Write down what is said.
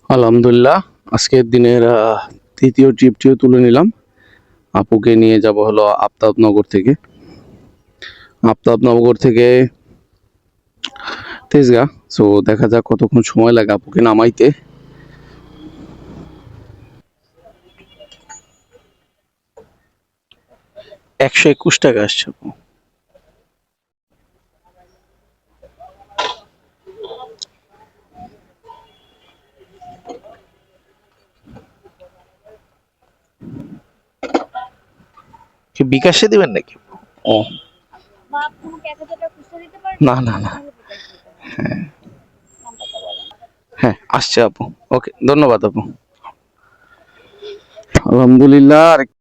আলহামদুলিল্লাহ, আজকের দিনের তৃতীয় ট্রিপটিও তুলে নিলাম। আপুকে নিয়ে যাব হলো আফতাবনগর থেকে তেজগাঁ। সো দেখা যাক কতক্ষণ সময় লাগে আপুকে নামাইতে। 121 টাকা আসছে আপু। কি বিকাশে দিবেন নাকি? ও বা তোমাকে 1000 টাকা খুচরা দিতে পারবে? না না না, তাহলে বিকাশ দিতে হবে। নাম্বারটা বলেন। হ্যাঁ আসছে আপু। ওকে, ধন্যবাদ আপু। আলহামদুলিল্লাহ।